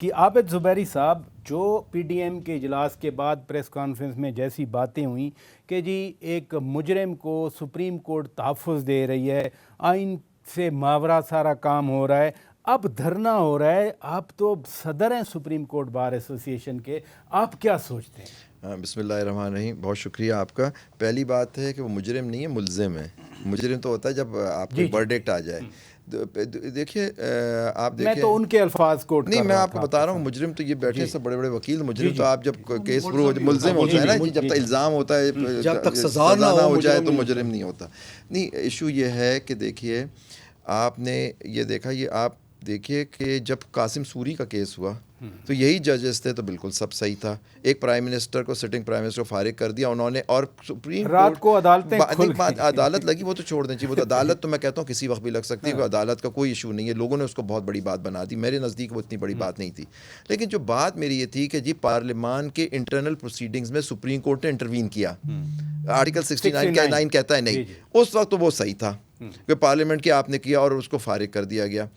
कि आबिद ज़ुबैरी साहब जो पीडीएम के इजलास के बाद प्रेस कॉन्फ्रेंस में जैसी बातें हुई कि जी एक मुजरिम को सुप्रीम कोर्ट तहफ़्फ़ुज़ दे रही है, आइन से मावरा सारा काम हो रहा है, अब धरना हो रहा है। आप तो सदर हैं सुप्रीम कोर्ट बार एसोसिएशन के, आप क्या सोचते हैं? बिस्मिल्लाहिर्रहमानिर्रहीम। बहुत शुक्रिया आपका। पहली बात है कि वो मुजरिम नहीं है, मुल्ज़िम है। मुजरिम तो होता है जब आपको वर्डिक्ट आ जाए। देखिए आप देखिए, मैं तो उनके अल्फाज कोट नहीं कर मैं रहा आपको था बता रहा हूँ, मुजरिम तो ये बैठे सब बड़े बड़े वकील। मुजरिम तो आप जब केस प्रूव हो, मुल्ज़िम होता है ना जी, जब तक इल्ज़ाम होता है, जब तक सज़ा ना हो जाए तो नहीं मुजरिम नहीं होता। नहीं, इशू ये है कि देखिए, आपने ये देखा, ये आप देखिए कि जब कासिम सूरी का केस हुआ तो यही जजेस थे, तो बिल्कुल सब सही था। एक प्राइम मिनिस्टर को, सिटिंग प्राइम मिनिस्टर को फारिग कर दिया उन्होंने, और सुप्रीम रात को अदालतें खुल गई। अदालत लगी, वो तो छोड़ दें चाहिए। वो तो अदालत तो मैं कहता हूँ किसी वक्त भी लग सकती है, अदालत का कोई इशू नहीं है। लोगों ने उसको बहुत बड़ी बात बना दी, मेरे नज़दीक वो इतनी बड़ी बात नहीं थी। लेकिन जो बात मेरी ये थी कि जी पार्लियामान के इंटरनल प्रोसीडिंग्स में सुप्रीम कोर्ट ने इंटरवीन किया। आर्टिकल 69 कहता है नहीं, उस वक्त तो वो सही था कि पार्लियामेंट की आपने किया और उसको फारिग कर दिया गया।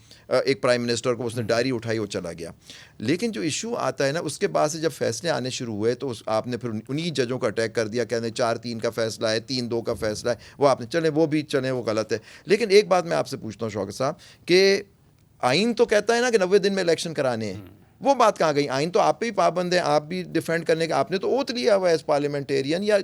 एक प्राइम मिनिस्टर को उसने डायरी उठाई, वो चला गया। लेकिन जो इशू आता है ना, उसके बाद से जब फैसले आने शुरू हुए तो आपने फिर उन्हीं जजों का अटैक कर दिया, कहने 4-3 का फैसला है, 3-2 का फैसला है, वो आपने चले, वो भी चले, वो गलत है। लेकिन एक बात मैं आपसे पूछता हूँ शौकत साहब, कि आइन तो कहता है ना कि 90 दिन में इलेक्शन कराने हैं, वो बात कहाँ गई? आइन तो आप पे ही पाबंद है, आप भी डिफेंड करने का, आपने तो ओथ लिया हुआ है एज पार्लियामेंटेरियन, या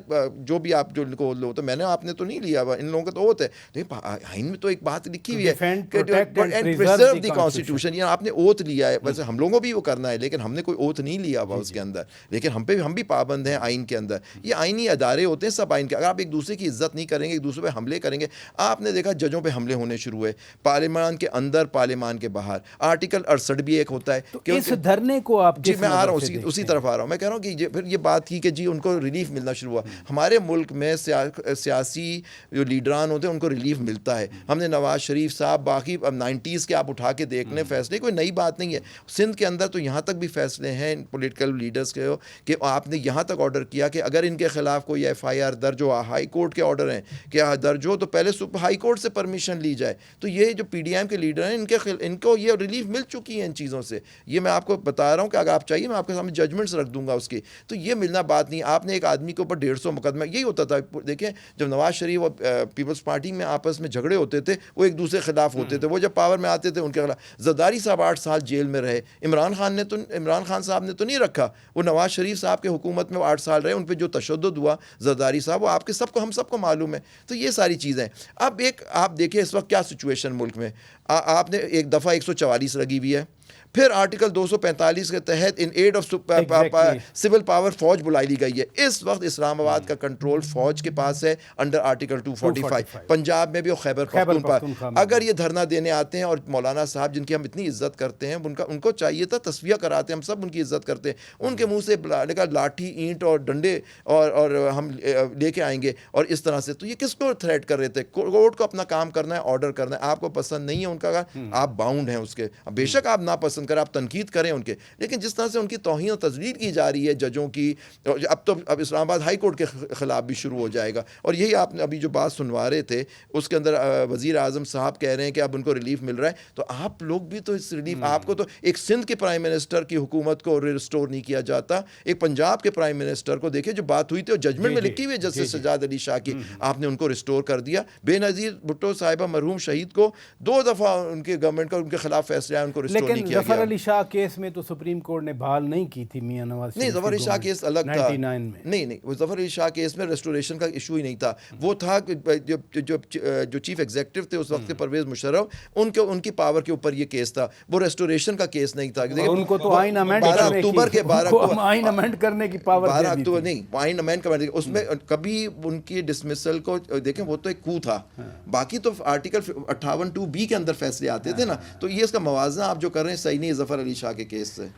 जो भी आप जो इनको लो, तो मैंने आपने तो नहीं लिया हुआ, इन लोगों का तो ओथ है। लेकिन आइन में तो एक बात लिखी हुई है, प्रिजर्व द कॉन्स्टिट्यूशन, या आपने ओथ लिया है। वैसे हम लोगों को भी वो करना है, लेकिन हमने कोई ओथ नहीं लिया हुआ उसके अंदर, लेकिन हम भी पाबंद हैं आइन के अंदर। ये आइनी अदारे होते हैं सब आइन के। अगर आप एक दूसरे की इज्जत नहीं करेंगे, एक दूसरे पर हमले करेंगे, आपने देखा जजों पर हमले होने शुरू हुए, पार्लियामान के अंदर, पार्लियामान के बाहर। आर्टिकल 68 भी एक होता है। तो इस धरने को आप, जी मैं आ रहा हूँ, उसी तरफ आ रहा हूँ। मैं कह रहा हूँ कि फिर ये बात थी कि जी उनको रिलीफ मिलना शुरू हुआ। हमारे मुल्क में सियासी जो लीडरान होते हैं उनको रिलीफ मिलता है। हमने नवाज शरीफ साहब, बाकी अब 90s के आप उठा के देख लें फैसले, कोई नई बात नहीं है। सिंध के अंदर तो यहाँ तक भी फैसले हैं पॉलिटिकल लीडर्स के कि आपने यहाँ तक ऑर्डर किया कि अगर इनके खिलाफ कोई FIR दर्ज हो, हाई कोर्ट के ऑर्डर हैं कि दर्ज हो, तो पहले हाई कोर्ट से परमिशन ली जाए। तो ये जो PDM के लीडर हैं, इनको ये रिलीफ मिल चुकी है इन चीज़ों से। ये मैं आपको बता रहा हूँ कि अगर आप चाहिए मैं आपके सामने जजमेंट्स रख दूंगा उसकी। तो ये मिलना बात नहीं। आपने एक आदमी के ऊपर 150 मुकदमा, यही होता था। देखें, जब नवाज शरीफ और पीपल्स पार्टी में आपस में झगड़े होते थे, वो एक दूसरे के खिलाफ होते थे। वो जब पावर में आते थे उनके खिलाफ। जरदारी साहब 8 साल जेल में रहे। इमरान खान साहब ने तो नहीं रखा, वो नवाज शरीफ साहब के हुकूमत में वो 8 साल रहे। उन पर जो तशद्दुद हुआ जरदारी साहब, वो आपके सबको, हम सबको मालूम है। तो ये सारी चीज़ें। अब एक आप देखिए इस वक्त क्या सिचुएशन मुल्क में, आपने एक दफ़ा 144 लगी हुई है, फिर आर्टिकल 245 के तहत in aid of civil power फौज बुलाई ली गई है। इस वक्त इस्लामाबाद का कंट्रोल फौज के पास है अंडर आर्टिकल 245। पंजाब में भी और खैबर पख्तूनख्वा। अगर ये धरना देने आते हैं, और मौलाना साहब जिनकी हम इतनी इज्जत करते हैं, उनको चाहिए था, तस्वीर कराते हैं, हम सब उनकी इज्जत करते हैं, उनके मुंह से लाठी, ईंट और डंडे और हम लेके आएंगे और इस तरह से। तो ये किसको थ्रेट कर रहे थे? कोर्ट को अपना काम करना है, ऑर्डर करना है। आपको पसंद नहीं है उनका, आप बाउंड हैं उसके। बेशक आप नापसंद करें, आप तनकीद करें उनके, लेकिन जिस तरह से उनकी तौहीन और तजलील की जा रही है जजों की, अब इस्लामाबाद हाई कोर्ट के खिलाफ भी शुरू हो जाएगा। और यही आपने अभी जो बात सुनवा रहे थे, उसके अंदर वज़ीर आज़म साहब कह रहे हैं कि अब उनको रिलीफ मिल रहा है। तो आप लोग भी तो इस रिलीफ, आपको तो एक सिंध के प्राइम मिनिस्टर की हुकूमत को रिस्टोर नहीं किया जाता, एक पंजाब के प्राइम मिनिस्टर को देखिए, जो बात हुई थी और जजमेंट में लिखी हुई है जस्टिस सजाद अली शाह की, आपने उनको रिस्टोर कर दिया। बेनज़ीर भुट्टो साहिबा मरहूम शहीद को 2 दफ़ा उनके गवर्नमेंट का उनके खिलाफ फैसला है, उनको रिस्टोर नहीं किया गया। शाह केस में तो सुप्रीम कोर्ट ने बहाल नहीं की थी मियां नवाज शरीफ। नहीं, ज़फ़र अली शाह केस अलग था। 99 में नहीं, वो ज़फ़र अली शाह केस में रेस्टोरेशन का इशू ही नहीं था। वो था कि जो चीफ एग्जीक्यूटिव थे उस वक्त के परवेज़ मुशर्रफ, उनकी पावर के ऊपर ये केस था। वो रेस्टोरेशन का केस नहीं था। उनको तो आइन अमेंड 12 अक्टूबर के 12 आइन अमेंड करने की पावर 12 अक्टूबर नहीं, आइन अमेंड करने, उसमें कभी उनकी डिसमिसल को देखें, वो तो एक कू था। बाकी तो आर्टिकल 58(2)B के अंदर फैसले आते थे ना। तो ये इसका मवाजना आप जो कर रहे हैं सही नहीं है ज़फ़र अली शाह के केस से।